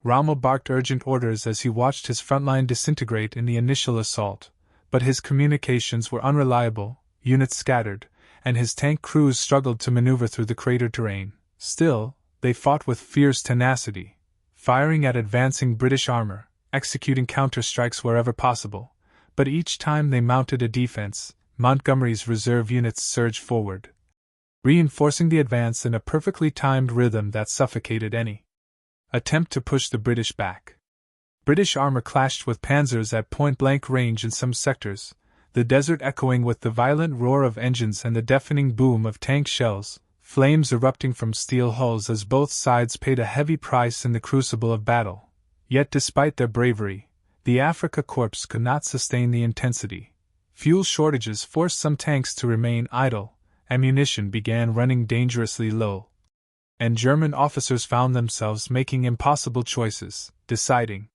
Rommel barked urgent orders as he watched his front line disintegrate in the initial assault, but his communications were unreliable, units scattered, and his tank crews struggled to maneuver through the cratered terrain. Still, they fought with fierce tenacity, firing at advancing British armor, executing counterstrikes wherever possible, but each time they mounted a defense, Montgomery's reserve units surged forward, reinforcing the advance in a perfectly timed rhythm that suffocated any attempt to push the British back. British armor clashed with panzers at point-blank range in some sectors, the desert echoing with the violent roar of engines and the deafening boom of tank shells, flames erupting from steel hulls as both sides paid a heavy price in the crucible of battle. Yet despite their bravery, the Afrika Korps could not sustain the intensity. Fuel shortages forced some tanks to remain idle, ammunition began running dangerously low, and German officers found themselves making impossible choices, deciding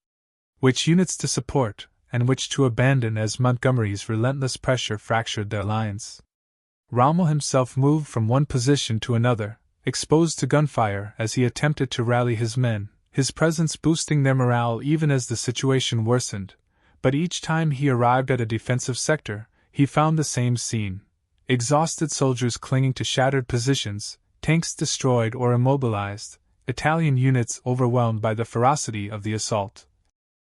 which units to support and which to abandon as Montgomery's relentless pressure fractured their lines. Rommel himself moved from one position to another, exposed to gunfire as he attempted to rally his men, his presence boosting their morale even as the situation worsened. But each time he arrived at a defensive sector, he found the same scene: exhausted soldiers clinging to shattered positions, tanks destroyed or immobilized, Italian units overwhelmed by the ferocity of the assault,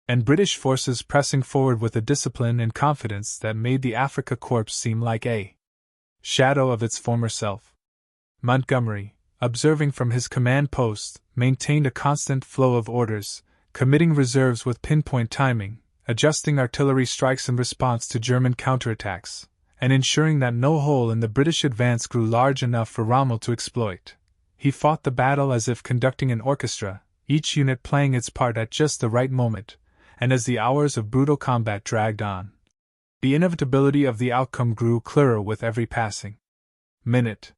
and British forces pressing forward with a discipline and confidence that made the Afrika Korps seem like a shadow of its former self. Montgomery, observing from his command post, maintained a constant flow of orders, committing reserves with pinpoint timing, adjusting artillery strikes in response to German counterattacks, and ensuring that no hole in the British advance grew large enough for Rommel to exploit. He fought the battle as if conducting an orchestra, each unit playing its part at just the right moment, and as the hours of brutal combat dragged on, the inevitability of the outcome grew clearer with every passing minute.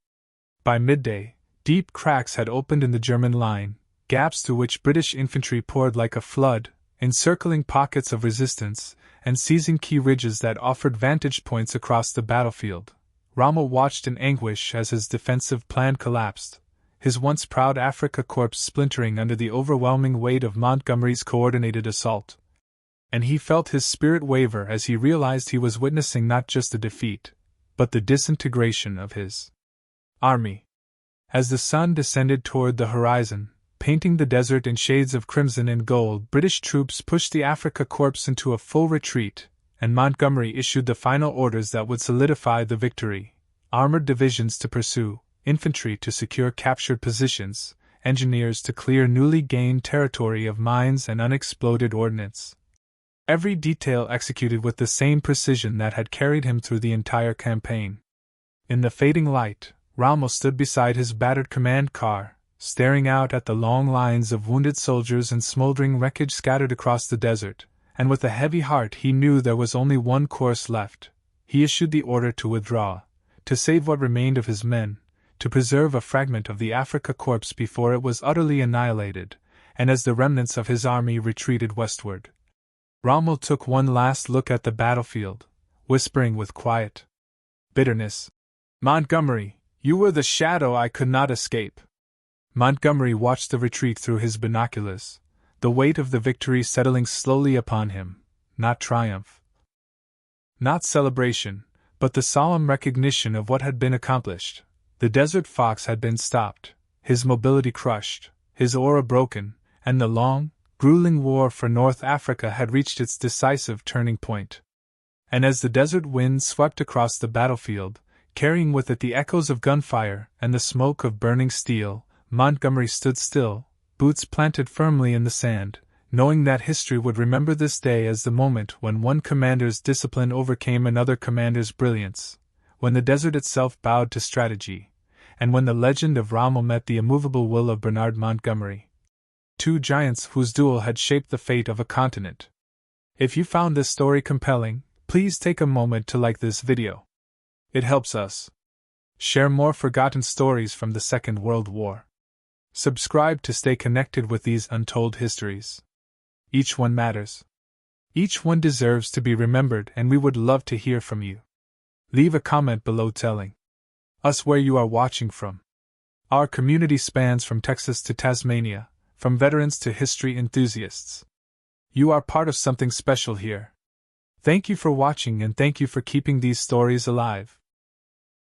By midday, deep cracks had opened in the German line, gaps through which British infantry poured like a flood, encircling pockets of resistance and seizing key ridges that offered vantage points across the battlefield. Rommel watched in anguish as his defensive plan collapsed, his once proud Afrika Korps splintering under the overwhelming weight of Montgomery's coordinated assault. And he felt his spirit waver as he realized he was witnessing not just a defeat, but the disintegration of his army. As the sun descended toward the horizon, painting the desert in shades of crimson and gold, British troops pushed the Afrika Korps into a full retreat, and Montgomery issued the final orders that would solidify the victory: armored divisions to pursue, infantry to secure captured positions, engineers to clear newly gained territory of mines and unexploded ordnance. Every detail executed with the same precision that had carried him through the entire campaign. In the fading light, Rommel stood beside his battered command car, staring out at the long lines of wounded soldiers and smoldering wreckage scattered across the desert, and with a heavy heart he knew there was only one course left. He issued the order to withdraw, to save what remained of his men, to preserve a fragment of the Afrika Korps before it was utterly annihilated, and as the remnants of his army retreated westward. Rommel took one last look at the battlefield, whispering with quiet bitterness, "Montgomery, you were the shadow I could not escape." Montgomery watched the retreat through his binoculars, the weight of the victory settling slowly upon him, not triumph, not celebration, but the solemn recognition of what had been accomplished. The Desert Fox had been stopped, his mobility crushed, his aura broken, and the long, grueling war for North Africa had reached its decisive turning point. And as the desert wind swept across the battlefield, carrying with it the echoes of gunfire and the smoke of burning steel, Montgomery stood still, boots planted firmly in the sand, knowing that history would remember this day as the moment when one commander's discipline overcame another commander's brilliance, when the desert itself bowed to strategy, and when the legend of Rommel met the immovable will of Bernard Montgomery. Two giants whose duel had shaped the fate of a continent. If you found this story compelling, please take a moment to like this video. It helps us share more forgotten stories from the Second World War. Subscribe to stay connected with these untold histories. Each one matters. Each one deserves to be remembered, and we would love to hear from you. Leave a comment below telling us where you are watching from. Our community spans from Texas to Tasmania, from veterans to history enthusiasts. You are part of something special here. Thank you for watching, and thank you for keeping these stories alive.